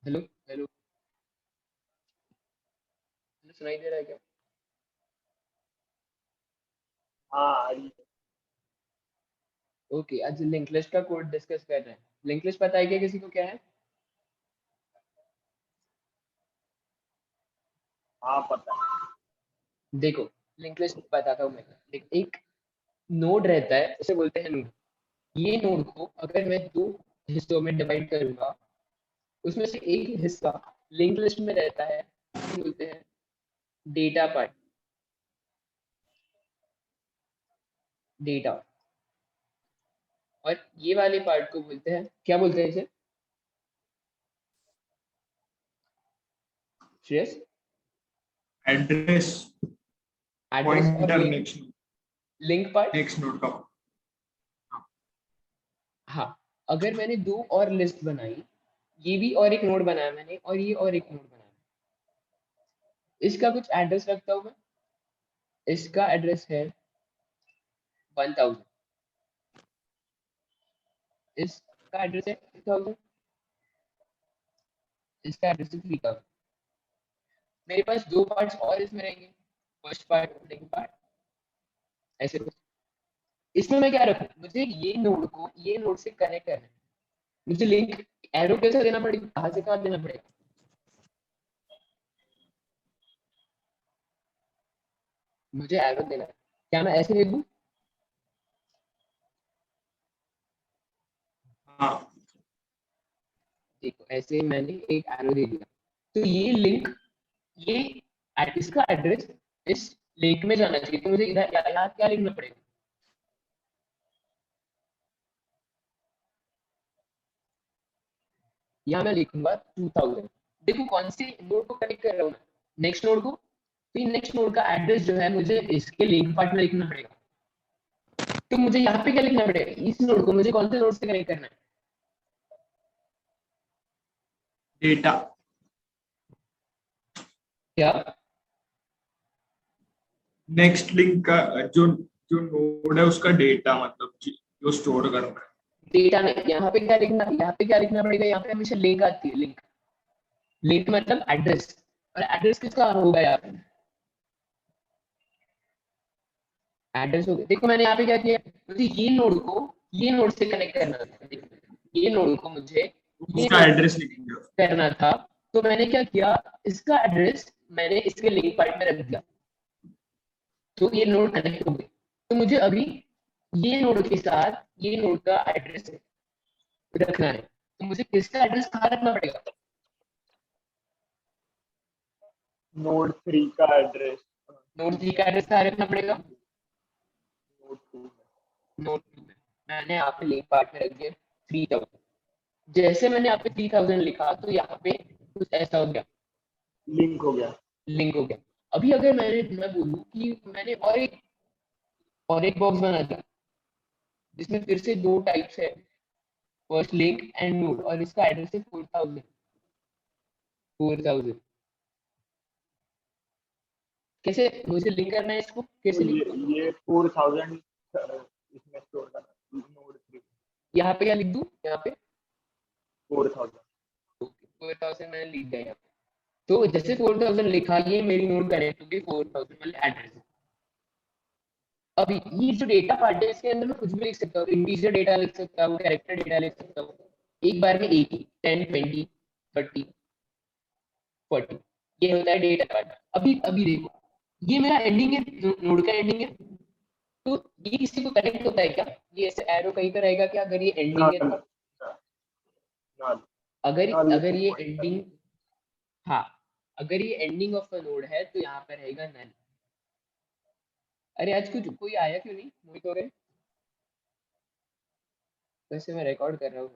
Hello hello. Hello, सुनाई दे रहा है क्या? हाँ आ रही है। ओके, आज लिंक लिस्ट का कोड डिस्कस कर रहे हैं। लिंक लिस्ट पता है क्या किसी को क्या है? हाँ पता है। देखो, लिंक लिस्ट बताता हूँ मैं। एक नोड रहता है, उसे बोलते हैं नोड। ये नोड को अगर मैं दो हिस्सों में डिवाइड करूंगा, उसमें से एक हिस्सा लिंक लिस्ट में रहता है, उसे बोलते हैं डेटा पार्ट। डेटा। और ये वाले पार्ट को बोलते हैं, क्या बोलते हैं इसे? श्रेयस? एड्रेस एड्रेस और pointer link. Next link part. Next node का। हाँ। अगर मैंने दो और लिस्ट बनाई, ये भी और एक नोड बनाया मैंने, और ये और एक नोड बनाया, इसका कुछ एड्रेस रखता हूँ मैं। इसका एड्रेस है 1000। इसका एड्रेस है 2000। इसका एड्रेस है 3000। मेरे पास दो पार्ट्स और इसमें रहेंगे, फर्स्ट पार्ट, सेकंड पार्ट, ऐसे कुछ। इसमें मैं क्या रखूं? मुझे ये नोड को ये नोड से कनेक्ट करना है। मुझे लिंक एरो कैसे देना पड़ेगा, कहाँ से कहाँ देना पड़ेगा? मुझे एरो देना है। क्या मैं ऐसे दे दूं? हाँ देखो, ऐसे मैंने एक एरो दे दिया। तो ये लिंक, ये इसका एड्रेस इस लिंक में जाना चाहिए। तो मुझे इधर यहाँ क्या लिखना पड़ेगा? यहाँ मैं लिखूंगा 2000। देखो कौन से नोड को कनेक्ट कर रहा हूँ मैं, नेक्स्ट नोड को। तो नेक्स्ट नोड का एड्रेस जो है मुझे इसके लिंक पार्ट में लिखना पड़ेगा। तो मुझे यहाँ पे क्या लिखना पड़ेगा? इस नोड को मुझे कौन से नोड से कनेक्ट करना है? डेटा क्या? नेक्स्ट लिंक का जो जो नोड है उसका डेटा मतलब जो स्टोर करना है। डेटा नहीं, यहाँ पे क्या लिखना, यहाँ पे क्या लिखना पड़ेगा? यहाँ पे हमेशा लिंक आती है, लिंक। लिंक मतलब एड्रेस। और एड्रेस किसका होगा यहाँ पे? एड्रेस हो गया। देखो मैंने यहाँ पे क्या किया, मुझे ये नोड को ये नोड से कनेक्ट करना था। देखो, ये नोड को मुझे ये उसका नोड एड्रेस लिखेंगे। करना था। तो मैंने क्या किया, इसका एड्रेस मैंने इसके लिंक पार्ट में रख दिया। तो ये नोड कनेक्ट हो गई। तो मुझे अभी ये नोड के साथ ये नोड का एड्रेस रखना है। तो मुझे किसका एड्रेस कहाँ रखना पड़ेगा? नोड 3 का एड्रेस। नोड 3 का एड्रेस कहाँ रखना पड़ेगा? नोड 2 में नोड 2 में। मैंने यहाँ पे लिंक पार्ट में रख दिया 3000। जैसे मैंने यहाँ पे 3000 लिखा, तो यहाँ पे कुछ ऐसा हो गया, लिंक हो गया। लिंक हो गया। अभी अगर मैं बोलूँ कि मैंने और एक बॉक्स बना दिया, जिसमें फिर से दो टाइप्स है, फर्स्ट लिंक एंड नोड, और इसका एड्रेस है 4000। 4000 कैसे मुझे लिंक करना है, इसको तो कैसे लिंक ये करूँ? ये 4000 इसमें स्टोर करना नोड 3। यहाँ पे क्या लिख दूँ, यहाँ पे 4000। 4000 मैंने लिख दिया यहाँ पे। तो जैसे 4000 लिखा, ये मेरी नोड कनेक्ट होगी 4000 वाले एड्रेस। अभी ये जो डेटा पार्ट है, इसके अंदर मैं कुछ भी लिख सकता हूँ, इंटीजर डेटा लिख सकता हूँ, कैरेक्टर डेटा लिख सकता हूँ। एक बार में एक ही 10, 20, 30, 40, ये होता है डेटा पार्ट। अभी अभी देखो, ये मेरा एंडिंग है, नोड का एंडिंग है। तो ये किसी को कनेक्ट होता है क्या? ये ऐसे एरो कहीं पर रहेगा क्या अगर ये एंडिंग है नल तो? नल अगर नल अगर ये पॉइंटर। एंडिंग, हाँ, अगर ये एंडिंग ऑफ अ नोड है तो यहाँ पर रहेगा नल। अरे आज कुछ कोई आया क्यों नहीं, मोहित हो गए? वैसे मैं रिकॉर्ड कर रहा हूँ।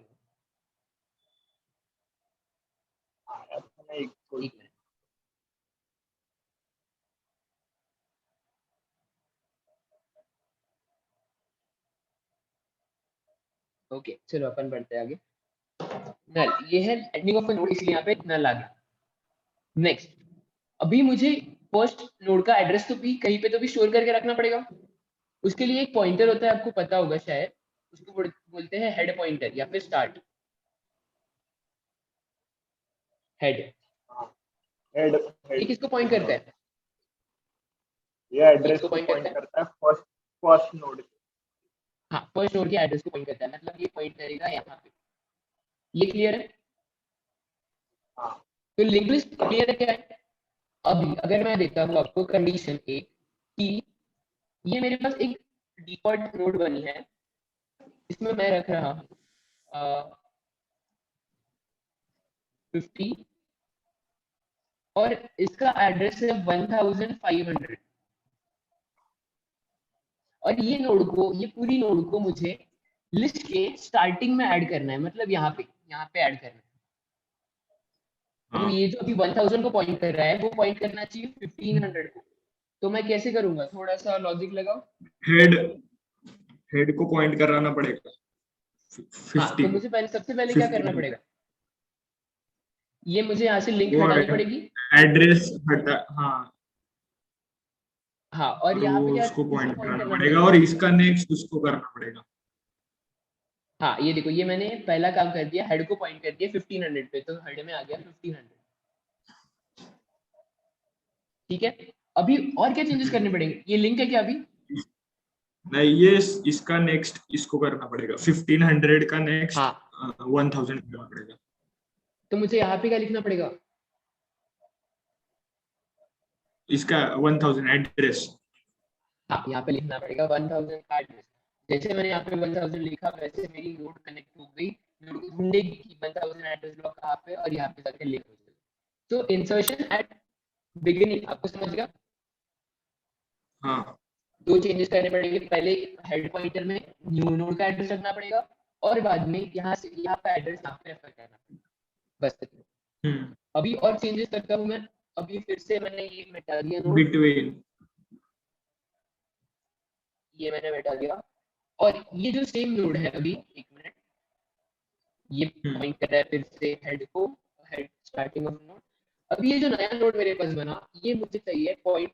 आया था ना एक कोई। एक मिनट। ओके, चलो अपन बढ़ते हैं आगे। नल, ये है एंडिंग ऑफ अ नोड, इसलिए यहाँ पे नल आ गया। नेक्स्ट, अभी मुझे फर्स्ट नोड का एड्रेस तो भी कहीं पे तो भी स्टोर करके रखना पड़ेगा। उसके लिए एक पॉइंटर होता है, आपको पता होगा शायद। उसको बोलते हैं हेड पॉइंटर या फिर स्टार्ट। हेड, हेड ये किसको पॉइंट करता है? ये एड्रेस किसको को point पॉइंट करता है? करता है फर्स्ट नोड। हाँ, फर्स्ट नोड के एड्रेस को पॉइंट करता है, मतलब ये पॉइंट करेगा यहाँ पे। ये क्लियर है? हाँ तो लिंक लिस्ट क्लियर है क्या है? अभी अगर मैं देता हूँ आपको कंडीशन ए कि ये मेरे पास एक डिफॉल्ट नोड बनी है, इसमें मैं रख रहा हूँ 50 और इसका एड्रेस है 1500 और ये नोड को, ये पूरी नोड को मुझे लिस्ट के स्टार्टिंग में ऐड करना है, मतलब यहाँ पे ऐड करना है। तो ये जो अभी 1000 को पॉइंट कर रहा है वो पॉइंट करना चाहिए 1500 को। तो मैं कैसे करूंगा, थोड़ा सा लॉजिक लगाओ। हेड हेड को पॉइंट कराना पड़ेगा हाँ, 50 तो को। मुझे सबसे पहले क्या करना 50 पड़ेगा? ये मुझे यहाँ से लिंक वो हटानी पड़ेगी। एड्रेस हटा, हाँ, हाँ, और और यहाँ वो पे क्या, उसको किसको पॉइंट पॉइंट कराना करना पड़ेगा पड़ेगा? और इसका नेक्स्ट उसको करना पड़ेगा। हाँ, ये देखो, ये मैंने पहला काम कर दिया, हेड को पॉइंट कर दिया 1500 पे, तो हेड में आ गया 1500। ठीक है, अभी और क्या चेंजेस करने पड़ेंगे? ये लिंक है क्या अभी? नहीं, ये इसका नेक्स्ट इसको करना पड़ेगा, 1500 का नेक्स्ट हाँ, 1000 करना पड़ेगा। तो मुझे यहाँ पे क्या लिखना पड़ेगा? इसका 1000 एड्रेस। हाँ, यहाँ पे लिखना पड़ेगा 1000 का एड्रेस। जैसे मैंने यहाँ पे 1000 लिखा, वैसे मेरी नोड कनेक्ट हो गई, नोड ढूंढेगी कि 1000 एड्रेस ब्लॉक कहाँ पे, और यहाँ पे जाके लिंक हो जाएगा। तो इंसर्शन एट बिगिनिंग, आपको समझ गया? हाँ, दो चेंजेस करने पड़ेंगे, पहले हेड पॉइंटर में न्यू नोड का एड्रेस रखना पड़ेगा, और बाद में यहाँ से यहाँ पे एड्रेस यहाँ पे रेफर करना पड़ेगा, बस इतना। अभी और चेंजेस करता हूँ मैं। अभी फिर से मैंने ये मिटा दिया नोड, बिटवीन, ये मैंने मिटा दिया, और ये जो सेम नोड है अभी, एक मिनट, ये पॉइंट कर रहा है फिर से हेड को, हेड स्टार्टिंग ऑफ नोड। अभी ये जो नया नोड मेरे पास बना, ये मुझे चाहिए पॉइंट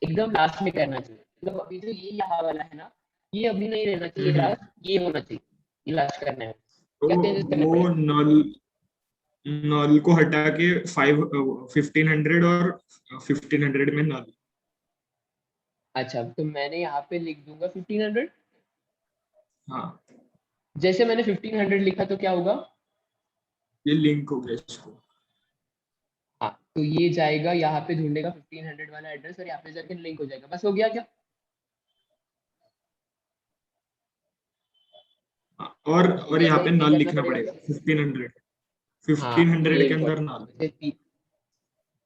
एकदम लास्ट में करना चाहिए, मतलब अभी जो ये यहाँ वाला है ना, ये अभी नहीं रहना चाहिए लास्ट, ये होना चाहिए, ये लास्ट करना है। तो क्या चेंजेस करने वो पड़ेंगे? नल को हटा के 1500 और 1500 में नल। अच्छा, तो मैंने यहाँ पे लिख दूंगा 1500। हाँ, जैसे मैंने 1500 लिखा तो क्या होगा? ये लिंक हो गया इसको। हाँ, तो ये जाएगा यहाँ पे, ढूंढेगा 1500 वाला एड्रेस और यहाँ पे जाके लिंक हो जाएगा, बस हो गया क्या? हाँ, तो और यहाँ जैसे पे ये नल करना लिखना पड़ेगा। पड़ेगा 1500। हाँ, 1500 ये के अंदर इम्पोर्टेंट है, नल। मुझे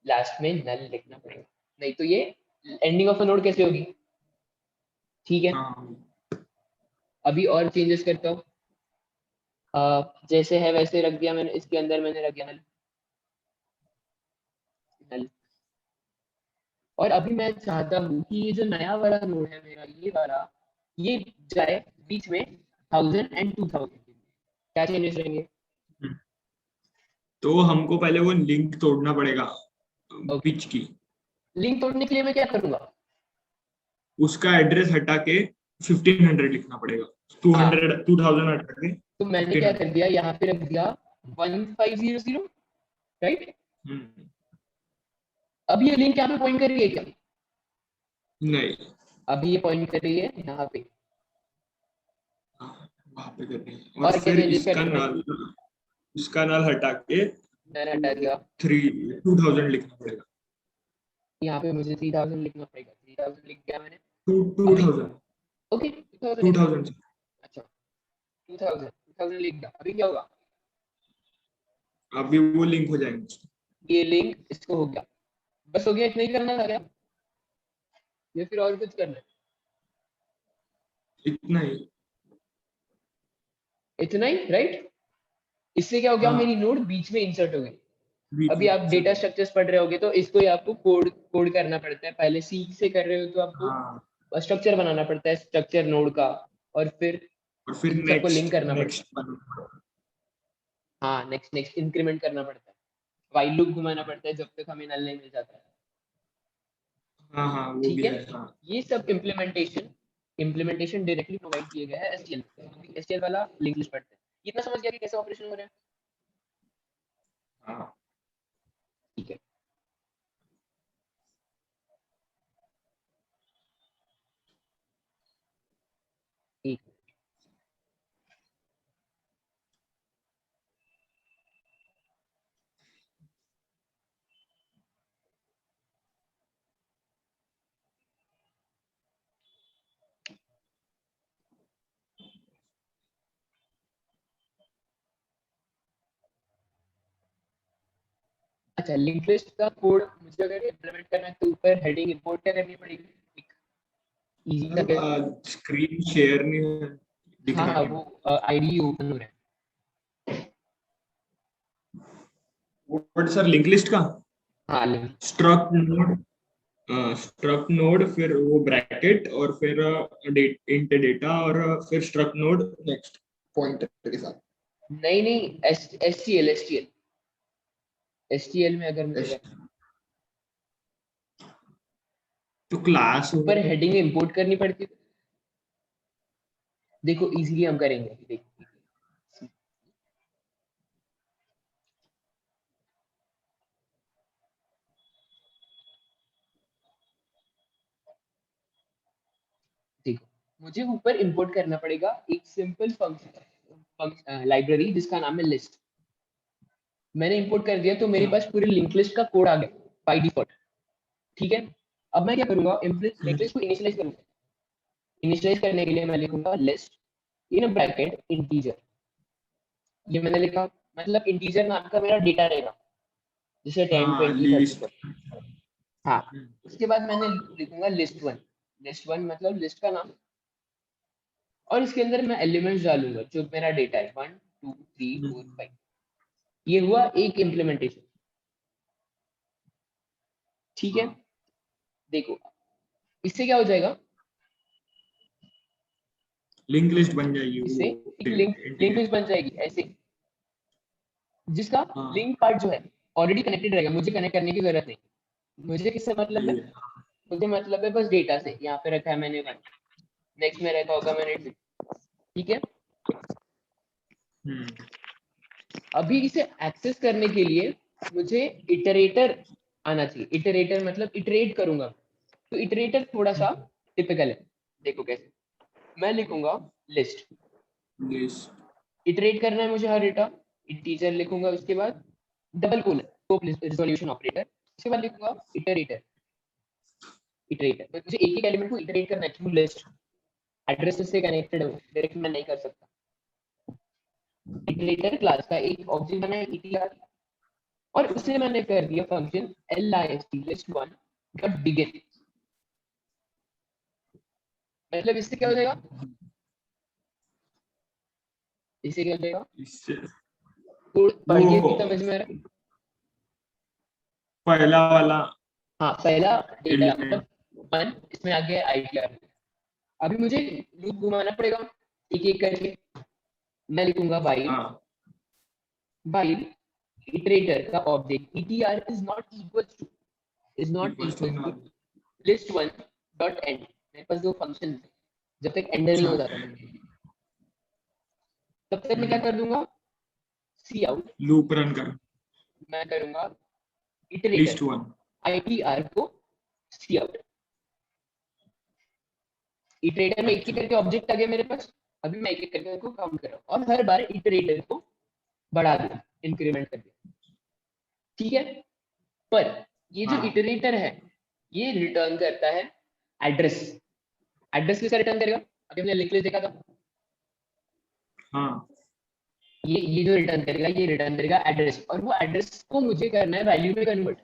लास्ट में नल लिखना पड़ेगा, नहीं तो ये एंडिंग ऑफ अ नोड कैसे होगी? ठीक है, हाँ, अभी और चेंजेस करता हूँ। जैसे है वैसे रख दिया मैंने, इसके अंदर मैंने रख दिया नल, नल। और अभी मैं चाहता हूँ कि ये जो नया वाला नोड है मेरा, ये वाला, ये जाए बीच में 1000 एंड 2000। क्या चेंजेस रहेंगे? तो हमको पहले वो लिंक तोड़ना पड़ेगा ओके, पिच की। लिंक तोड़ने के लिए मैं क्या करूंगा? उसका एड्रेस हटा के 1500 लिखना पड़ेगा। हाँ, 2000 हटा के तो मैंने क्या 1500। कर दिया, यहाँ पे रख दिया 1500, राइट? हम्म, अब ये लिंक यहाँ पे पॉइंट कर रही है क्या? नहीं, अभी ये पॉइंट कर रही है यहाँ पे। वहां पे करनी है। और और क्या फिर चेंजेस करने पड़ेंगे? इसका नल हटा के मैंने हटा दिया, 2000 लिखना पड़ेगा। यहाँ पे मुझे 3000 लिखना पड़ेगा, 3000 लिख दिया मैंने। टू अभी 2000 ओके, 2000 लिख दिया। 2000। अच्छा, 2000 लिख दिया, अभी क्या होगा? अभी वो लिंक हो जाएंगे। ये लिंक इसको हो गया, बस हो गया, इतना ही करना था क्या, या फिर और कुछ करना है? इतना ही। इतना ही, राइट? इससे क्या हो गया, मेरी हाँ, नोड बीच में इंसर्ट हो गई। बीच अभी में आप insert डेटा हो। स्ट्रक्चर्स पढ़ रहे होगे, तो इसको ही आपको कोड कोड करना पड़ता है। पहले सी से कर रहे हो तो हाँ, आपको स्ट्रक्चर बनाना पड़ता है, स्ट्रक्चर नोड का, और फिर और फिर इन सबको लिंक नेक्स्ट करना पड़ता है। नेक्स्ट हाँ, नेक्स्ट नेक्स्ट इंक्रीमेंट करना पड़ता है, व्हाइल लूप घुमाना पड़ता है जब तक हमें नल नहीं मिल जाता है। हाँ, हाँ, वो ठीक भी है, है। हाँ, ये सब इम्प्लीमेंटेशन डायरेक्टली प्रोवाइड किए गए हैं एसक्यूएल में। एसक्यूएल वाला लिंक लिस्ट पढ़ते हैं। इतना समझ गया कि कैसे ऑपरेशन हो रहा है? हाँ, ठीक है। ठीक। अच्छा, लिंक लिस्ट का कोड मुझे अगर इम्प्लीमेंट करना है तो ऊपर हेडिंग इंपोर्ट क्या करनी पड़ेगी? इजी सा कैसे? स्क्रीन शेयर नहीं दिख हाँ रहा हाँ, है। वो आईडी ओपन हो रहा है। व्हाट सर, लिंक लिस्ट का हाँ, लिंक। स्ट्रक्ट नोड, फिर वो ब्रैकेट, और फिर इंट डेटा, और फिर स्ट्रक्ट नोड नेक्स्ट पॉइंटर के साथ। नहीं नहीं, एसटीएल में अगर मुझे तो क्लास ऊपर हेडिंग इंपोर्ट करनी पड़ती है। देखो इजीली हम करेंगे, देखो देखो मुझे ऊपर इंपोर्ट करना पड़ेगा एक सिंपल फंक्शन लाइब्रेरी जिसका नाम है लिस्ट। मैंने इंपोर्ट कर दिया तो मेरे पास पूरी लिंक लिस्ट का कोड आ गया बाय डिफॉल्ट। ठीक है, अब मैं क्या करूंगा, लिंक लिस्ट को इनिशियलाइज करूंगा। इनिशियलाइज करने के लिए मैं लिखूंगा लिस्ट इन ब्रैकेट इंटीजर। ये मैंने लिखा, मतलब इंटीजर नाम का मेरा डेटा रहेगा, जैसे 10 हाँ 20 30 लिस्ट। 40। हाँ, उसके बाद मैंने लिखूंगा लिस्ट वन मतलब लिस्ट का नाम, और इसके अंदर मैं एलिमेंट्स डालूंगा जो मेरा डेटा है 1 2 3 4 5। ये हुआ एक इम्प्लीमेंटेशन। ठीक है, देखो इससे क्या हो जाएगा, लिंक लिस्ट बन जाएगी इससे वो एक लिंक लिस्ट बन जाएगी ऐसे, जिसका हाँ लिंक पार्ट जो है ऑलरेडी कनेक्टेड रहेगा, मुझे कनेक्ट करने की जरूरत नहीं। मुझे किससे मतलब है? सही है। मुझे मतलब है बस डेटा से। यहाँ पे रखा है मैंने 1, नेक्स्ट में रखा होगा मैंने 2। ठीक है, हम्म अभी इसे एक्सेस करने के लिए मुझे इटरेटर आना चाहिए। इटरेटर मतलब इटरेट करूंगा, तो इटरेटर थोड़ा सा टिपिकल है। देखो कैसे, मैं लिखूंगा लिस्ट, लिस्ट। इटरेट करना है मुझे हर डेटा, इंटीजर लिखूंगा, उसके बाद डबल कोलन रिजोल्यूशन ऑपरेटर, उसके बाद लिखूंगा इटरेटर। इटरेटर तो मुझे एक एक एलिमेंट को इटरेट करना है, क्यों लिस्ट एड्रेस से कनेक्टेड है, डायरेक्ट मैं नहीं कर सकता। इटरेटर क्लास का एक ऑब्जेक्ट बना है etr, और उसे मैंने कर दिया function list list1 dot begin. मतलब इससे क्या हो जाएगा, इससे क्या हो जाएगा, इससे तो पढ़ के वो समझ में आ रहा है? पहला वाला हाँ, पहला डेटा एलिमेंट। मतलब 1, इसमें आ गया आईटीआर। अभी मुझे लूप घुमाना पड़ेगा एक एक करके। मैं लिखूंगा हाँ while iterator का object etr is not equals to equal to null. list1 dot end. मेरे पास दो फंक्शन है, जब तक एंडर नहीं अच्छा, हो जाता तब तक मैं क्या कर दूंगा, सी आउट। लूप रन कर। मैं करूंगा लिस्ट इटरेटर वन। आईटीआर को सी आउट। इटरेटर में एक एक अच्छा करके ऑब्जेक्ट आ गया मेरे पास। अभी मैं एक एक करके उनको काउंट कर रहा हूँ और हर बार इटरेटर को बढ़ा दूँ, इंक्रीमेंट कर दिया। ठीक है, पर ये जो हाँ इटरेटर है ये रिटर्न करता है एड्रेस। एड्रेस किसका रिटर्न करेगा, अभी हमने लिंक लिस्ट देखा था। हाँ ये जो रिटर्न करेगा ये रिटर्न करेगा एड्रेस, और वो एड्रेस को मुझे करना है वैल्यू में कन्वर्ट।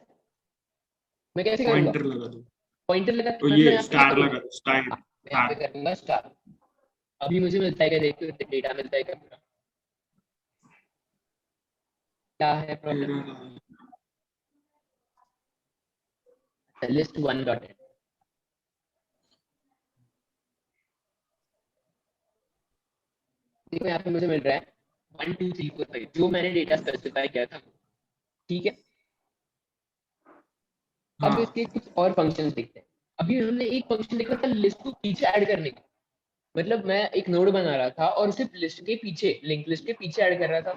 मैं कैसे करूंगा, पॉइंटर लगा दो। पॉइंटर लगा तो मतलब ये यहाँ पे क्या स्टार करूंगा, लगा दो, स्टार। हाँ, मैं यहाँ हाँ पे करूंगा स्टार। अभी मुझे मिलता है क्या, देखो डेटा मिलता है क्या पूरा, क्या है प्रॉब्लम, लिस्ट 1 डॉट। देखो यहाँ पे मुझे मिल रहा है 1 2 3 4 5 जो मैंने डेटा स्पेसिफाई किया था। ठीक है, अब हाँ इसके कुछ और फंक्शंस देखते हैं। अभी हमने एक फंक्शन देखा था लिस्ट को पीछे ऐड करने का, मतलब मैं एक नोड बना रहा था और उसे लिस्ट के पीछे, लिंक लिस्ट के पीछे ऐड कर रहा था।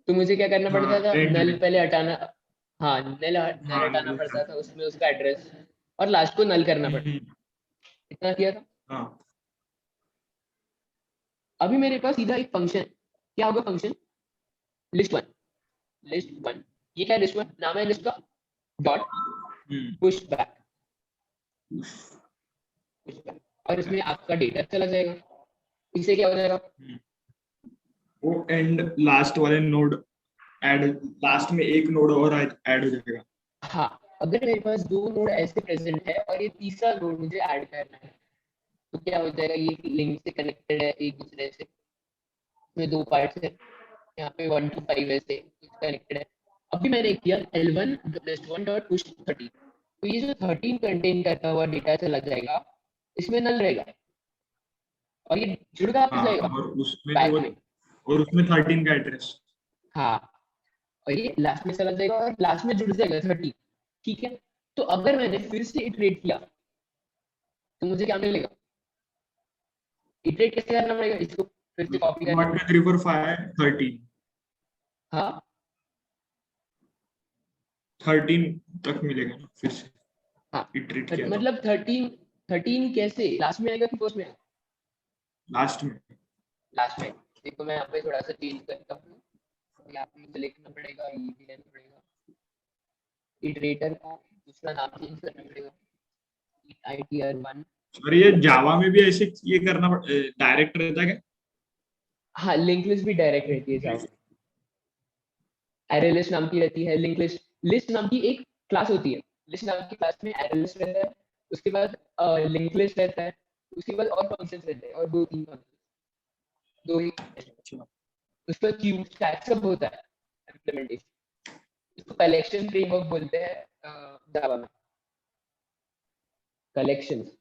तो मुझे क्या करना पड़ता हाँ था, एंड नल में। पहले हटाना। हाँ नल हाँ हटाना null पड़ता है। था उसमें उसका एड्रेस, और लास्ट को नल करना पड़ता, इतना किया था। हाँ अभी मेरे पास सीधा एक फंक्शन, क्या होगा function, list one, list one, ये क्या लिस्ट वन नाम है लिस्ट का, dot push back, push back, और इसमें आपका डेटा चला जाएगा, इससे क्या हो जाएगा, वो एंड लास्ट वाले नोड ऐड, लास्ट में एक नोड और ऐड हो जाएगा। हाँ अगर मेरे पास दो नोड ऐसे प्रेजेंट है और ये तीसरा नोड मुझे ऐड करना है, तो क्या हो जाएगा, ये लिंक से कनेक्टेड है एक दूसरे से, इसमें दो पार्ट्स है, यहाँ पे 1 to 5 ऐसे कनेक्टेड है। अभी मैंने किया L1 प्लस 1 डॉट पुश 13, तो ये जो 13 कंटेन करता हुआ डेटा चला जाएगा, इसमें नल रहेगा और ये जुड़ के वापस हाँ जाएगा और उसमें बैक वो, में। और उसमें 13 का एड्रेस। हाँ और ये लास्ट में चला जाएगा और लास्ट में जुड़ जाएगा 30, ठीक है। तो अगर मैंने फिर से इटरेट किया तो मुझे क्या मिलेगा, इटरेट कैसे करना पड़ेगा, इसको फिर से कॉपी करना 1 2 पड़ेगा। 3 4 5 13, हाँ 13 तक मिलेगा ना फिर से हाँ इटरेट किया तो मतलब 13 कैसे लास्ट में आएगा कि फर्स्ट में, लास्ट में। लास्ट में। देखो मैं यहाँ पे थोड़ा सा चेंज करता हूँ, यहाँ पे मुझे लिखना पड़ेगा, ये भी लेना पड़ेगा, इटरेटर को दूसरा नाम चेंज करना पड़ेगा, itr1। और ये जावा में भी ऐसे ये करना डायरेक्ट रहता है क्या? हाँ लिंक लिस्ट भी डायरेक्ट रहती है जावा में, एरे लिस्ट नाम की रहती है, लिंक लिस्ट, लिस्ट नाम की एक क्लास होती है, लिस्ट नाम की क्लास में एरे लिस्ट रहता है, उसके बाद लिंक लिस्ट रहता है, उसके बाद और फंक्शंस रहते हैं, और दो तीन फंक्शन, दो ही, उस पर क्यू स्टैक सब होता है इम्प्लीमेंटेशन, इसको कलेक्शन फ्रेमवर्क बोलते हैं जावा में, कलेक्शंस।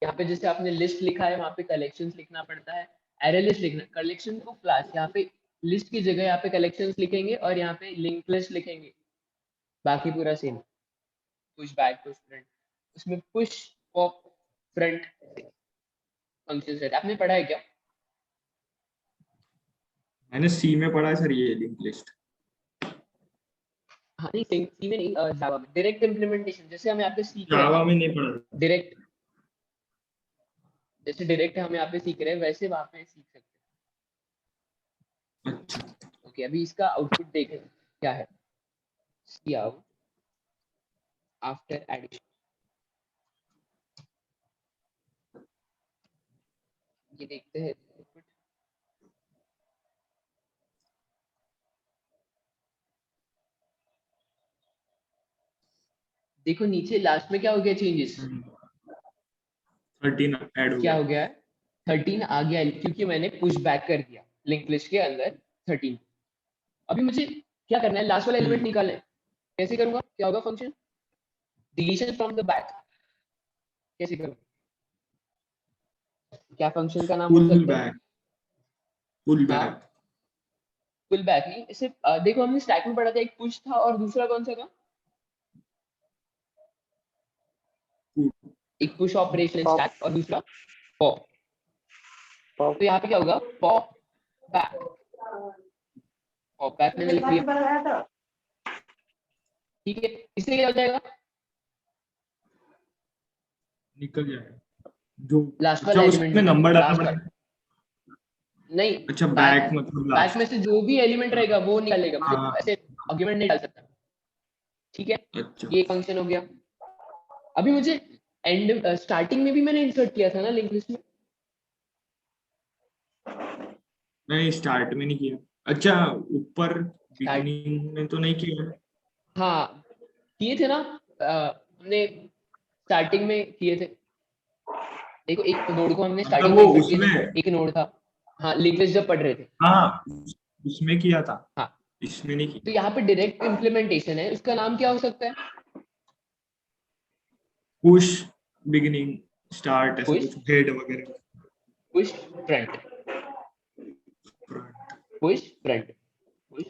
यहाँ पे जैसे आपने लिस्ट लिखा है वहाँ पे कलेक्शंस लिखना पड़ता है, एरे लिस्ट लिखना, कलेक्शन को क्लास, यहाँ पे लिस्ट की जगह यहाँ पे कलेक्शंस लिखेंगे और यहाँ पे लिंक लिस्ट लिखेंगे, बाकी पूरा same, push back push front, उसमें पुश पॉप फ्रंट फंक्शंस है, आपने पढ़ा है क्या? मैंने सी में पढ़ा है सर ये लिंक लिस्ट। हाँ नहीं सी में नहीं, जावा में डायरेक्ट इम्प्लीमेंटेशन, जैसे हम यहाँ पे सीख रहे हैं जावा ना में नहीं पढ़ा। डायरेक्ट, जैसे डायरेक्ट हम यहाँ पे सीख रहे हैं वैसे वहाँ पे सीख सकते अच्छा हैं। ओके अभी इसका आउटपुट देखें क्या है, सी आउट आफ्टर एडिशन, ये देखते हैं आउटपुट। देखो नीचे लास्ट में क्या हो गया चेंजेस, 13 ऐड हो क्या गया। हो गया है, 13 आ गया है, क्योंकि मैंने पुश बैक कर दिया लिंक लिस्ट के अंदर 13। अभी मुझे क्या करना है, लास्ट वाला एलिमेंट निकालना है, कैसे करूंगा, क्या होगा function, deletion from the back, कैसे करूंगा, क्या फंक्शन का नाम हो पुल सकता है, बैक, पुल हाँ बैक। पुल बैक नहीं, इसे देखो हमने स्टैक में पढ़ा था, एक पुश था और दूसरा कौन सा था, एक पुश ऑपरेशन Pop. स्टैक और दूसरा पॉप, Pop. तो यहाँ पे क्या होगा, पॉप बैक, पॉप बैक मैंने लिख दिया, ठीक है, इससे क्या हो जाएगा, निकल जाएगा जो। लास्ट अच्छा वाला एलिमेंट उसमें नंबर डालना लास्ट पड़ेगा। वाला, नहीं अच्छा बैक, बैक मतलब बैक में लास्ट। से जो भी एलिमेंट रहेगा वो निकालेगा, मुझे हाँ ऐसे आर्गुमेंट नहीं डाल सकता, ठीक है, अच्छा ये फंक्शन हो गया। अभी मुझे एंड स्टार्टिंग में भी मैंने इंसर्ट किया था ना लिंक लिस्ट में, नहीं स्टार्ट में नहीं किया। अच्छा ऊपर स्टार्ट, बिगिनिंग में तो नहीं किया। हाँ किए थे ना, हमने स्टार्टिंग में किए थे, देखो एक नोड को हमने मतलब स्टार्टिंग में वो इंसर्ट किया, जब उसमें, एक नोड था, हाँ लिंक लिस्ट जब पढ़ रहे थे, हाँ उसमें किया था, हाँ इसमें नहीं तो किया। यहाँ पे डायरेक्ट इम्प्लीमेंटेशन है, उसका नाम क्या हो सकता है, पुश बिगिनिंग स्टार्ट ऐसा पुश, कुछ हेड वगैरह। Push front, push front, push,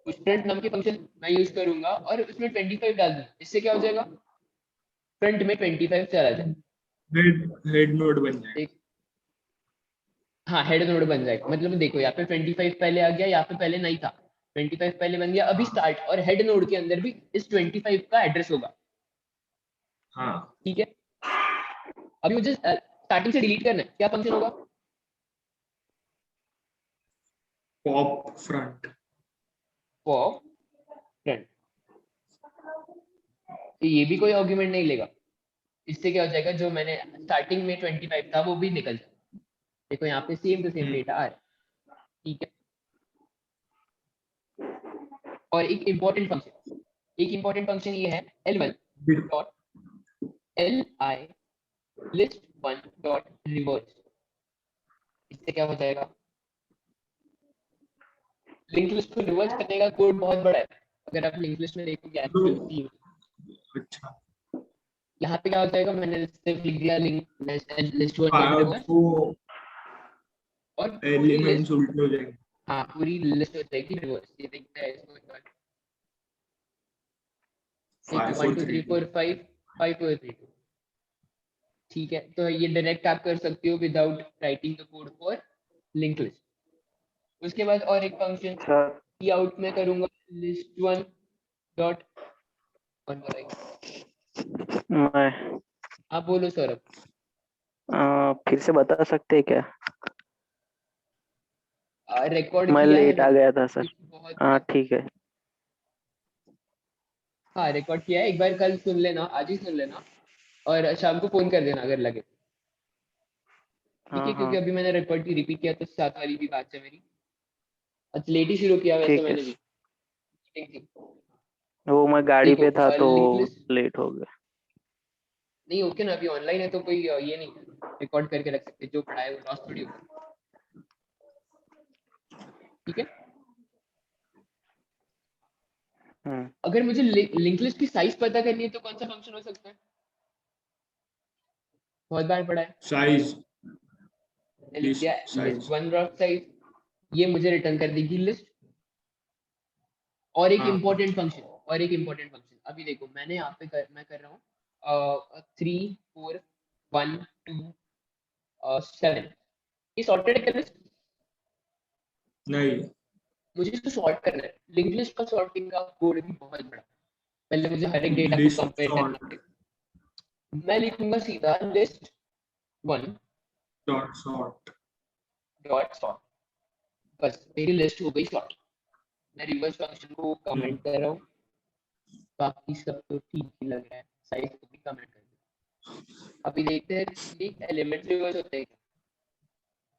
push front नाम के फंक्शन मैं यूज करूंगा और उसमें 25 डाल दूं, इससे क्या हो जाएगा, फ्रंट में 25 चला जाए, हेड, हेड नोड बन जाएगा। एक, हाँ हेड नोड बन जाएगा, मतलब देखो यहाँ पे 25 पहले आ गया, यहाँ पे पहले नहीं था, 25 पहले बन गया, अभी स्टार्ट और हेड नोड के अंदर भी इस 25 का एड्रेस होगा, हाँ ठीक है। अभी मुझे स्टार्टिंग से डिलीट करना है, क्या फंक्शन होगा? Pop front. Pop front. तो ये भी कोई आर्गुमेंट नहीं लेगा, इससे क्या हो जाएगा, जो मैंने स्टार्टिंग में 25 था वो भी निकल जाएगा। देखो यहाँ पे सेम टू सेम डेटा आ रहा है, ठीक है। और एक इंपॉर्टेंट फंक्शन ये है L1 dot li list 1 dot reverse. इससे क्या हो जाएगा, लिंक लिस्ट को रिवर्स करने का कोड बहुत बड़ा है। अगर आप लिंक लिस्ट में देखोगे अच्छा यहाँ पे क्या हो जाएगा, मैंने सिर्फ लिख दिया लिंक लिस्ट 1 डॉट रिवर्स वो और पूरी लिस्ट, एलिमेंट्स उल्टे हो जाएंगे। हाँ पूरी लिस्ट हो जाएगी रिवर्स। ये देखते हैं इसको एक बार, 1 2 3 4 5 5 4 3 2, ठीक है। तो ये डायरेक्ट आप कर सकते हो without writing the code for link list. उसके बाद और एक फंक्शन की आउट में करूंगा लिस्ट 1 डॉट मैं आप बोलो सौरभ। फिर से बता सकते हैं क्या? रिकॉर्ड मैं किया लेट है आ मैंने गया था सर। बहुत, हाँ ठीक है। हाँ रिकॉर्ड किया है, एक बार कल सुन लेना, आज ही सुन लेना और शाम को फोन कर देना अगर लगे, ठीक है। हाँ क्योंकि हाँ अभी मैंने रिकॉर्ड की रिपीट किया तो साथ वाली भी बात है मेरी। अच्छा लेट ही शुरू किया वैसे ठीक है। मैंने भी, ठीक थी। वो मैं गाड़ी देखो पे था तो लिंक लिस्ट लेट हो गया। नहीं, ओके ना, अभी ऑनलाइन है तो कोई ये नहीं रिकॉर्ड करके रख सकते, जो पढ़ा है वो लॉस थोड़ी होगा, ठीक है। अगर मुझे लिंक लिस्ट की साइज पता करनी है तो कौन सा फंक्शन हो सकता है? बहुत बार पढ़ा है, साइज लिस्ट 1 डॉट साइज, ये मुझे रिटर्न कर देगी लिस्ट। और एक इम्पोर्टेंट फंक्शन, अभी देखो मैंने यहाँ पे मैं कर रहा हूँ 3 4 1 2 7, ये सॉर्टेड है लिस्ट, नहीं मुझे इसको सॉर्ट करना है। लिंक लिस्ट का सॉर्टिंग का कोड भी बहुत बड़ा, पहले मुझे हर एक डेटा को लिस्ट कंपेयर करना पड़ेगा। मैं लिखूंगा सीधा list 1 dot sort dot sort, बस मेरी लिस्ट हो गई सॉर्ट। मैं रिवर्स फंक्शन को कमेंट कर रहा हूँ, बाकी सब तो ठीक ही लग रहा है, साइज को भी कमेंट कर दिया। अभी देखते हैं एलिमेंट रिवर्स होते हैं,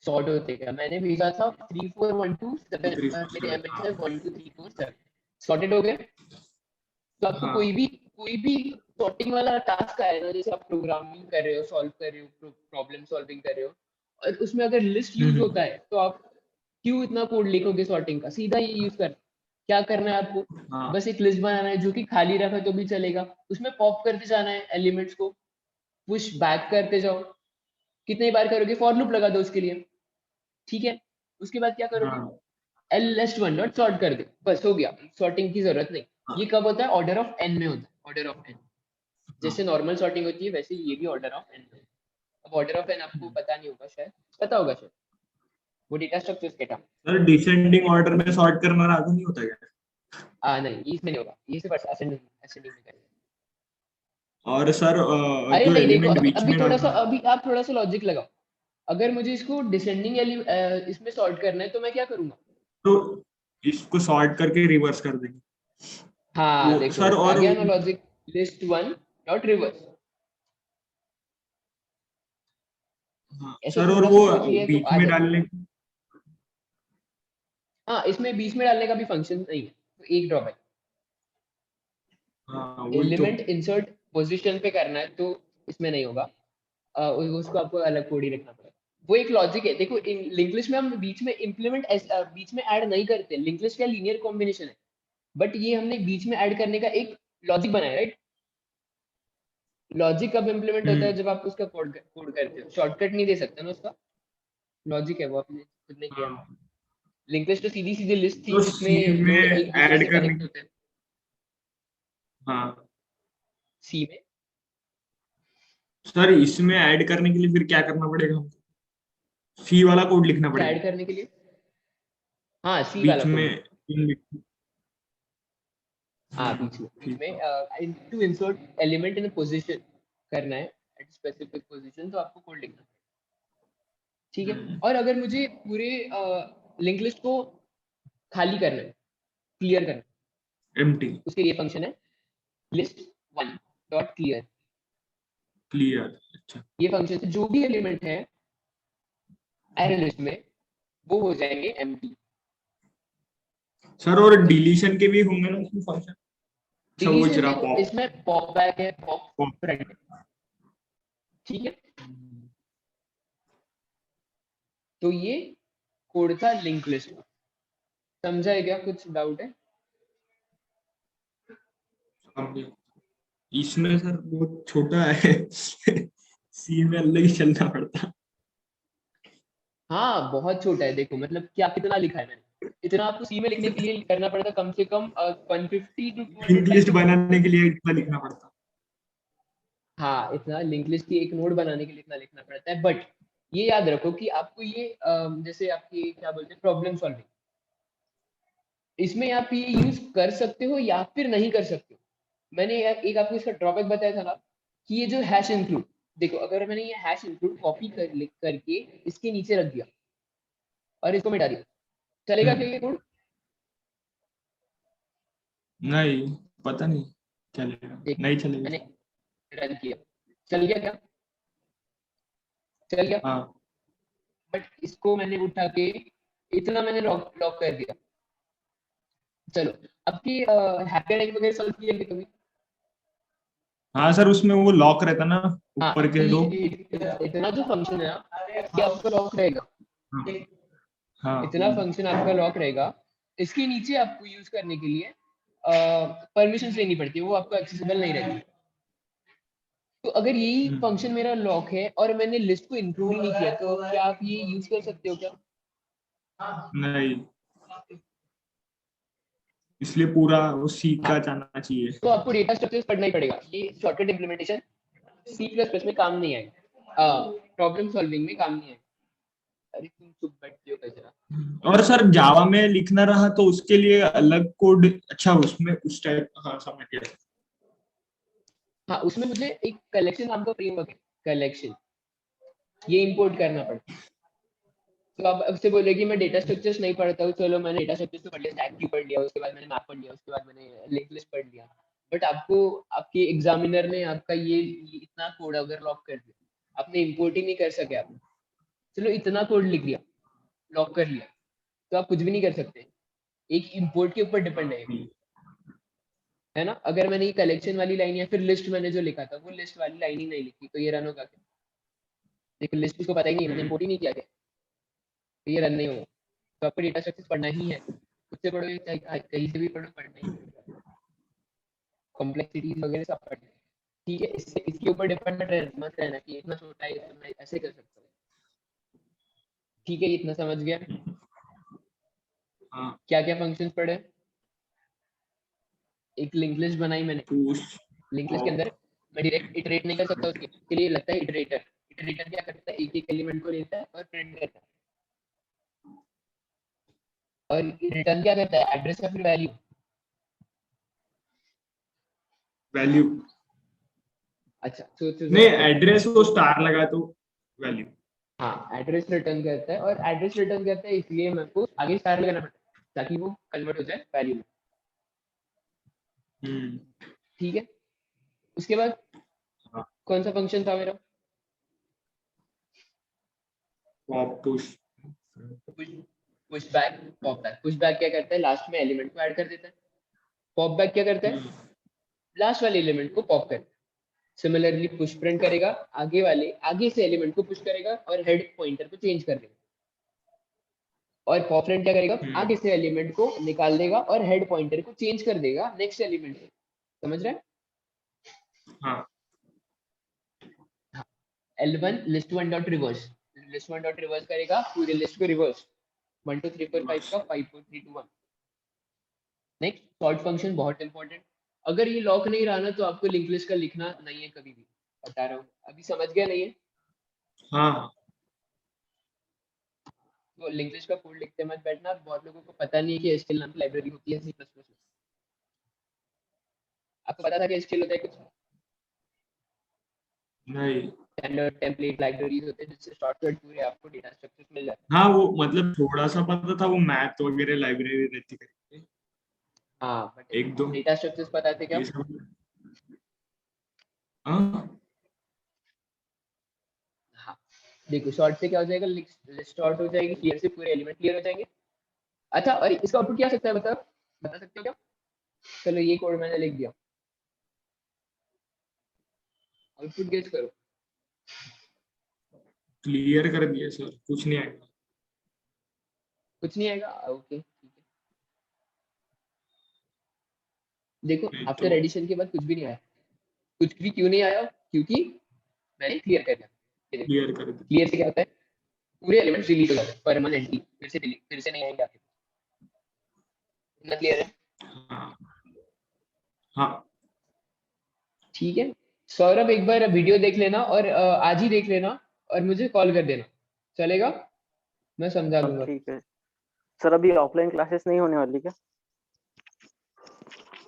सॉर्ट होते क्या। मैंने भेजा था 3 4 1 2 7, मेरे एलिमेंट्स है 1 2 3 4 7, सॉर्टेड हो गए। तो आपको कोई भी सॉर्टिंग वाला टास्क आए ना, जैसे आप प्रोग्रामिंग कर रहे हो, सॉल्व कर रहे हो, प्रॉब्लम सॉल्विंग कर रहे हो, और उसमें अगर लिस्ट यूज होता है तो आप क्यों इतना कोड लिखोगे सॉर्टिंग का? सीधा ये यूज कर, क्या करना है आपको, बस एक लिस्ट बनाना है जो कि खाली रखा तो भी चलेगा, उसमें पॉप करते जाना है एलिमेंट्स को, पुश बैक करते जाओ। कितनी बार करोगे, फॉर लूप लगा दो उसके लिए, ठीक है। उसके बाद क्या करोगे, एल लिस्ट 1 डॉट सॉर्ट कर दे, बस हो गया, सॉर्टिंग की जरूरत नहीं। ये कब होता है, ऑर्डर ऑफ n में होता है, ऑर्डर ऑफ n। जैसे नॉर्मल सॉर्टिंग होती है वैसे ये भी ऑर्डर ऑफ n है। अब ऑर्डर ऑफ n आपको पता नहीं होगा, शायद पता होगा, शायद वो डेटा स्ट्रक्चर्स के टर्म। सर डिसेंडिंग ऑर्डर में सॉर्ट करना आगे नहीं होता क्या? नहीं इसमें नहीं होगा, ये सिर्फ असेंडिंग में करेंगे। और सर अरे जो नहीं देखो, एलिमेंट बीच अभी में थोड़ा सा, डालना, अभी आप थोड़ा सा लॉजिक लगाओ। अगर मुझे इसको डिसेंडिंग इसमें सॉर्ट करना है तो मैं क्या करूंगा, तो इसको सॉर्ट करके रिवर्स कर देंगे। हाँ वो देखो सर आ और गया ना लॉजिक, लिस्ट 1 डॉट रिवर्स। ऐसे सर और थोड़ा सा वो सोचिए तो बीच आ में जाएगा। डालने, हाँ इसमें बीच में डालने का भी फंक्शन नहीं है, तो एक ड्रॉबैक, वही तो। एलिमेंट इंसर्ट पोजीशन पे करना है तो इसमें नहीं होगा, उसको आपको अलग कोड ही रखना पड़ेगा। वो एक लॉजिक है, देखो लिंक लिस्ट में हम बीच में बीच में ऐड नहीं करते, लिंक लिस्ट का लीनियर कॉम्बिनेशन है, बट ये हमने बीच में ऐड करने का एक लॉजिक बनाया, राइट। लॉजिक कब इम्प्लीमेंट होता है, जब आप उसका कोड करते हो, शॉर्टकट नहीं दे सकते ना उसका, लॉजिक है वो, आपने खुद ने किया। लिंक लिस्ट तो सीधी सीधी लिस्ट थी तो सी जिसमें में नोड एक दूसरे से ऐड करने, कनेक्ट होते हैं। हाँ सी में सर इसमें ऐड करने के लिए फिर क्या करना पड़ेगा हमको? सी वाला कोड लिखना क्या ऐड पड़ेगा करने के लिए, हाँ सी वाला बीच कोड। में, हाँ बीच में to insert element in position करना है एट स्पेसिफिक पोजीशन, तो आपको कोड लिखना है, ठीक है। और अगर मुझे पूरे लिंक लिस्ट को खाली करना है, क्लियर करना है, एम्प्टी उसके लिए फंक्शन है list one dot clear. Clear. अच्छा ये फंक्शन से जो भी एलिमेंट है एरे लिस्ट में वो हो जाएंगे एम्प्टी। सर, और डिलीशन के भी होंगे ना उसमें फंक्शन? अच्छा वो डिलीशन जरा में पॉप इसमें पॉप बैक है, पॉप पॉप फ्रंट है, ठीक है। तो ये कोड था लिंक लिस्ट। समझा है क्या? कुछ डाउट है? इसमें सर बहुत छोटा है। सी में अलग ही चलना पड़ता। हाँ बहुत छोटा है, देखो मतलब क्या कितना लिखा है मैंने, इतना आपको सी में लिखने के लिए करना पड़ता कम से कम 150 टू 200 लिंक लाइन लिस्ट तो कोड। बनाने के लिए इतना लिखना पड़ता। हाँ इतना लिंक लिस्ट की एक नोड बनाने के लिए इतना लिखना पड़ता है, बट ये याद रखो कि आपको ये जैसे आपकी क्या बोलते हैं प्रॉब्लम सॉल्विंग, इसमें आप ये यूज कर सकते हो या फिर नहीं कर सकते हो। मैंने एक आपको इसका ड्रॉबैक बताया था ना कि ये जो हैश इंक्लूड, देखो अगर मैंने ये हैश इंक्लूड कॉपी कर लिख करके इसके नीचे रख दिया और इसको मिटा दिया, चलेगा क्या ये कोड? नहीं, पता नहीं चलेगा, देखो नहीं चलेगा। मैंने रन किया, चल गया क्या? चल गया। हाँ बट इसको मैंने उठा के इतना मैंने लॉक लॉक कर दिया। चलो आपकी हैकर वगैरह सॉल्व किया क्या कभी? हाँ सर, उसमें वो लॉक रहता ना, हाँ ऊपर के दो। इतना जो फंक्शन है ना ये आपका लॉक रहेगा, हाँ हाँ इतना फंक्शन आपका लॉक रहेगा। इसके नीचे आपको यूज करने के लिए परमिशन लेनी पड़ती है, वो आपको एक्सेसिबल नहीं रहती। तो अगर यही फंक्शन मेरा लॉक है और मैंने लिस्ट को इंक्लूड नहीं किया तो क्या आप ये यूज कर सकते हो क्या? नहीं, इसलिए पूरा वो सी हाँ का जाना चाहिए। तो आपको डेटा स्ट्रक्चर्स पढ़ना ही पड़ेगा, ये shortcut implementation C plus plus में काम नहीं आएगा, प्रॉब्लम सॉल्विंग में काम नहीं आएगा। अरे तुम चुप बैठते हो कचरा। और सर जावा में लिखना रहा तो उसके लिए अलग कोड, अच्छा उसमें उस टाइप, हाँ समझ गया। हाँ उसमें मुझे एक कलेक्शन नाम का फ्रेमवर्क है, कलेक्शन, ये इंपोर्ट करना पड़ता है। तो आप उससे बोले कि मैं डेटा स्ट्रक्चर्स नहीं पढ़ता हूँ, चलो मैंने डेटा स्ट्रक्चर्स तो पढ़ लिया, स्टैक ट्री पढ़ लिया, उसके बाद मैंने मैप पढ़ लिया, उसके बाद मैंने लिंक लिस्ट पढ़ लिया, बट आपको आपके एग्जामिनर ने आपका ये इतना कोड अगर लॉक कर दिया, आपने इंपोर्ट ही नहीं कर सके आप, चलो इतना कोड लिख लिया, लॉक कर लिया, तो आप कुछ भी नहीं कर सकते, एक इंपोर्ट के ऊपर डिपेंड है ना। अगर मैंने ये कलेक्शन वाली लाइन या फिर लिस्ट मैंने जो लिखा था वो लिस्ट वाली लाइन ही नहीं लिखी तो ये रन होगा क्या? देखो लिस्ट को पता ही नहीं, मैंने इंपोर्ट ही नहीं किया, तो ये रन नहीं होगा। तो आपको डेटा स्ट्रक्चर पढ़ना ही है, उससे पढ़ो या चाहे कहीं से भी पढ़ो, पढ़ना ही है, कॉम्प्लेक्सिटीज वगैरह सब पढ़ना है, ठीक है। इससे इसके ऊपर डिपेंड मत रहना कि इतना छोटा है तो मैं ऐसे कर सकता हूँ, ठीक है। इतना समझ गया? हाँ क्या क्या फंक्शंस पढ़े? एक लिंक लिस्ट बनाई मैंने, पुश लिंक लिस्ट के अंदर मैं डायरेक्ट इटरेट नहीं कर सकता, उसके लिए लगता है इटरेटर। इटरेटर क्या करता है, एक एक एलिमेंट को लेता है और प्रिंट करता है, और रिटर्न क्या करता है, एड्रेस या फिर वैल्यू। वैल्यू, अच्छा सोचो नहीं जरा फिर। एड्रेस वो स्टार लगा तो वैल्यू। हाँ एड्रेस रिटर्न करता है, और एड्रेस रिटर्न करता है इसलिए मेरे को आगे स्टार लगाना पड़ता है ताकि वो कन्वर्ट हो जाए वैल्यू में, ठीक है। उसके बाद हाँ कौन सा फंक्शन था मेरा? Pop push. Push, push back, pop back. Push back क्या करता है, लास्ट में एलिमेंट को ऐड कर देता है। पॉप बैक क्या करता है, लास्ट वाले एलिमेंट को पॉप करता है। सिमिलरली पुश प्रिंट करेगा, आगे से एलिमेंट को पुश करेगा और हेड पॉइंटर को चेंज कर देगा। और पॉप प्रिंट क्या करेगा, आगे से एलिमेंट को निकाल देगा और हेड पॉइंटर को चेंज कर देगा नेक्स्ट एलिमेंट से। समझ रहे हैं? हाँ L1 list one dot reverse, list one dot reverse करेगा पूरी लिस्ट को रिवर्स, 1 2 3 4 5 का 5 4 3 2 1। नेक्स्ट सॉर्ट फंक्शन बहुत इंपॉर्टेंट, अगर ये लॉक नहीं रहा ना तो आपको लिंक लिस्ट का लिखना नहीं है कभी भी, बता रहा हूँ। अभी समझ गया नहीं है? हाँ तो लिंक लिस्ट का कोड लिखते मत बैठना, बहुत लोगों को पता नहीं है कि एसक्यूएल नाम की लाइब्रेरी होती है C++ में। आपको पता था कि एचटीएमएल होता है कुछ? नहीं, स्टैंडर्ड टेम्पलेट लाइब्रेरीज होते हैं जिससे शॉर्टकट पूरे आपको डेटा स्ट्रक्चर्स मिल जाते हैं। हाँ वो मतलब थोड़ा सा पता था, वो मैथ वगैरह लाइब्रेरी रहती करके, हाँ, बट एक दो डेटा स्ट्रक्चर्स पता थे क्या? ये सब। हाँ हाँ, देखो शॉर्ट से क्या हो जाएगा, लिस्ट शॉर्ट हो जाएगी, क्लियर से पूरे एलिमेंट क्लियर हो जाएंगे। अच्छा, और इसका आउटपुट क्या आ सकता है, बता सकते हो क्या? चलो ये कोड मैंने लिख दिया, आउटपुट गेस करो। क्लियर कर दिया सर, कुछ नहीं आएगा। कुछ नहीं आएगा, ओके ठीक है। देखो नहीं आफ्टर तो एडिशन के बाद कुछ भी नहीं आया। कुछ भी क्यों नहीं आया? क्योंकि मैंने क्लियर कर दिया। ये देखो, क्लियर कर दिया। क्लियर से क्या होता है, पूरे एलिमेंट्स डिलीट हो जाते हैं परमानेंटली, फिर से नहीं आएंगे आपके पास। इतना क्लियर है? हाँ हाँ ठीक है सौरभ, एक बार वीडियो देख लेना और आज ही देख लेना और मुझे कॉल कर देना, चलेगा? मैं समझा दूंगा। ठीक है सर। अभी ऑफलाइन क्लासेस नहीं होने वाली क्या?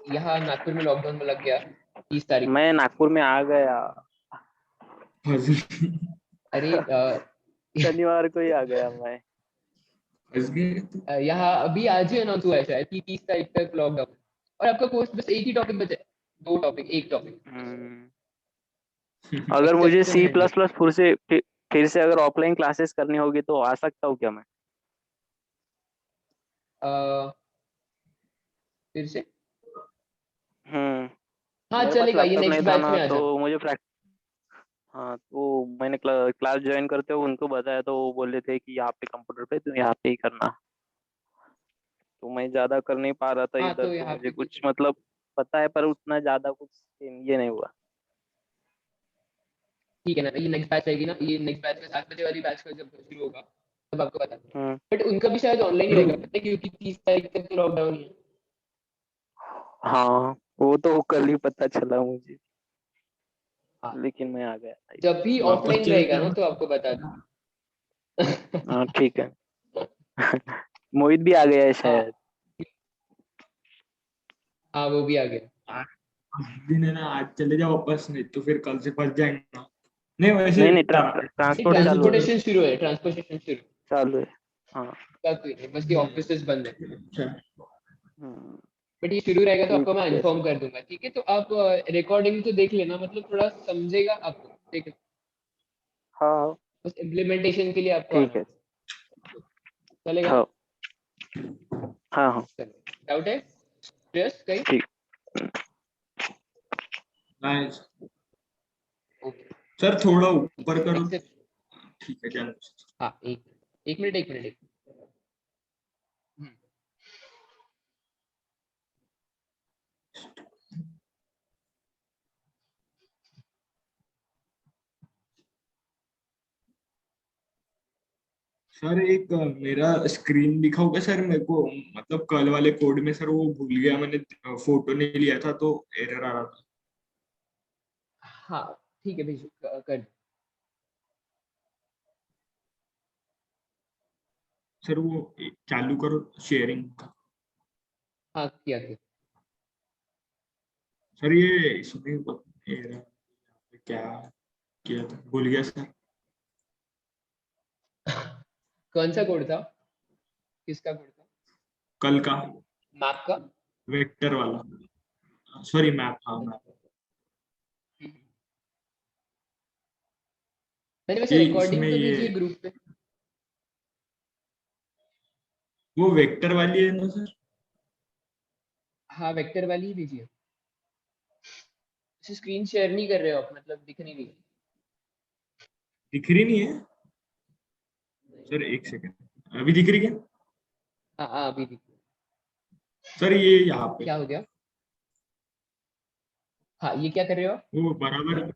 यहाँ नागपुर में लॉकडाउन में लग गया 30 तारीख। मैं नागपुर में आ गया, फंस अरे शनिवार को ही आ गया मैं। गए। यहाँ अभी आज ही अनाउंस हुआ है शायद कि 30 तारीख तक लॉकडाउन। और आपका कोर्स बस एक ही टॉपिक बचा है, दो टॉपिक, एक टॉपिक। अगर मुझे एक्सेप्शन सी हैंडलिंग। प्लस प्लस फिर से अगर ऑफलाइन क्लासेस करनी होगी तो आ सकता हूँ क्या मैं? फिर से हाँ मेरे पास चलेगा, ये लैपटॉप नेक्स्ट नहीं था बैच ना में आ तो जाना। मुझे हाँ तो मैंने क्लास ज्वाइन करते हुए उनको बताया तो वो बोले थे कि यहाँ पे कंप्यूटर पे तुम यहाँ पे ही करना। तो मैं ज्यादा कर नहीं पा रहा था हाँ इधर, तो तो यहाँ मुझे पे कुछ कुछ मतलब पता है पर उतना ज्यादा कुछ ये नहीं हुआ। ठीक है ना, ये नेक्स्ट बैच आएगी ना, ये नेक्स्ट बैच में 7 बजे वाली बैच का जब शुरू होगा तब आपको बता दूंगा। हम्म। बट उनका भी शायद ऑनलाइन ही रहेगा, पता है, क्योंकि 30 तारीख तक तो लॉकडाउन ही है। हाँ वो तो कल ही पता चला मुझे, हाँ, लेकिन मैं आ गया था जब भी वापस ऑफलाइन चले रहेगा ना जाना। तो आपको बता दूंगा। हाँ ठीक है। मोहित भी आ गया है हाँ शायद। हाँ, वो भी आ गया। आज दिन है ना, आज चले जाओ वापस, नहीं तो फिर कल से फंस जाएंगे। नहीं वैसे नहीं नहीं ट्रांसपोर्ट चालू है। ट्रांसपोर्टेशन शुरू है, ट्रांसपोर्टेशन शुरू। चालू है। हाँ। कल कोई नहीं, बस ये ऑफिसेस बंद है। अच्छा हम्म, बट ये शुरू रहेगा तो ठीक आपको मैं है इन्फॉर्म सर। कर दूंगा, ठीक है? तो आप रिकॉर्डिंग तो देख लेना, मतलब थोड़ा समझेगा आपको, ठीक है? हाँ बस इम्प्लीमेंटेशन के लिए आपको ठीक आना है। है। चलेगा ना? हाँ हाँ हाँ चलो, डाउट है, स्ट्रेस कहीं? ठीक। नाइस ओके, सर, थोड़ा ऊपर करो। एक्सेप्ट। ठीक है, क्या? हाँ, एक मिनट, एक मिनट। हम्म, सर एक मेरा स्क्रीन दिखा होगा सर मेरे को, मतलब कल वाले कोड में सर वो भूल गया मैंने, फोटो नहीं लिया था तो एरर आ रहा था। हाँ ठीक है, भेजो कर। सर वो चालू करो शेयरिंग का। हाँ किया किया। सर ये इसमें error क्या किया था, भूल गया सर। कौन सा कोड था, किसका कोड था? कल का मैप का? वेक्टर वाला, सॉरी मैप, हाँ मैप। हम्म। मैंने वैसे ये रिकॉर्डिंग इसमें तो ये भेजी है ग्रुप पे। वो वेक्टर वाली है ना सर? हाँ वेक्टर वाली ही भेजी है। स्क्रीन शेयर नहीं कर रहे हो आप, मतलब दिख नहीं रही? दिख रही नहीं है सर, एक सेकंड, अभी दिख रही क्या? हाँ हाँ, अभी दिख रही है। सर ये यहाँ पे क्या हो गया? हाँ, ये क्या कर रहे हो आप? वो बराबर,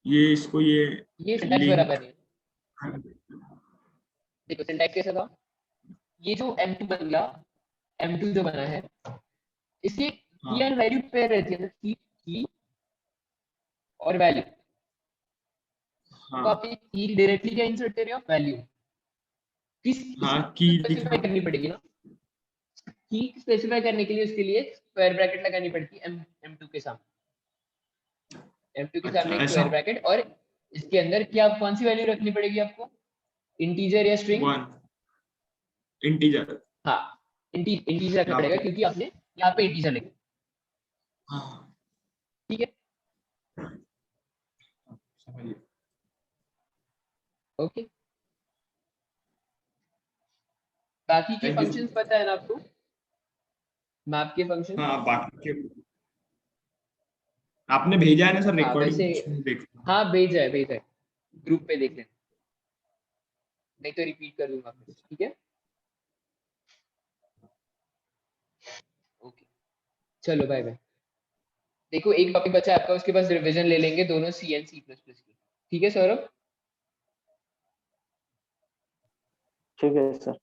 ये इसको ये ये सिंटैक्स लिंक। बराबर नहीं है। देखो सिंटैक्स कैसा था, ये जो M2 बन गया, M2 जो बना है, इससे की हाँ एंड वैल्यू पेयर रहती है ना, की और वैल्यू। तो हाँ आप एक की डायरेक्टली क्या इंसर्ट कर रहे हो, वैल्यू। किस हाँ की लिख स्पेसिफाई दो। करनी पड़ेगी ना, की स्पेसिफाई करने के लिए उसके लिए स्क्वायर ब्रैकेट लगानी पड़ती है m2 के सामने, m2 के अच्छा, सामने एक ऐसा? स्क्वायर ब्रैकेट, और इसके अंदर क्या कौन सी वैल्यू रखनी पड़ेगी आपको, इंटीजर या स्ट्रिंग? 1 इंटीजर। हाँ, इंटीजर रखना यहाँ पड़ेगा पे। क्योंकि आपने यहाँ पे इंटीजर लिखा, हाँ ठीक है, समझिए। ओके। बाकी के Thank you, फंक्शंस sir. पता है ना आपको, मैप के फंक्शन? हाँ बाकी के आपने भेजा है ना सर हाँ वैसे, रिकॉर्डिंग देख। हाँ भेजा है, ग्रुप पे देख लेना, नहीं तो रिपीट कर दूंगा फिर, ठीक है, ओके, चलो बाय बाय। देखो एक टॉपिक बचा है आपका, उसके पास रिवीजन ले लेंगे दोनों सी एंड सी प्लस प्लस की, ठीक है सौरभ? ठीक है सर।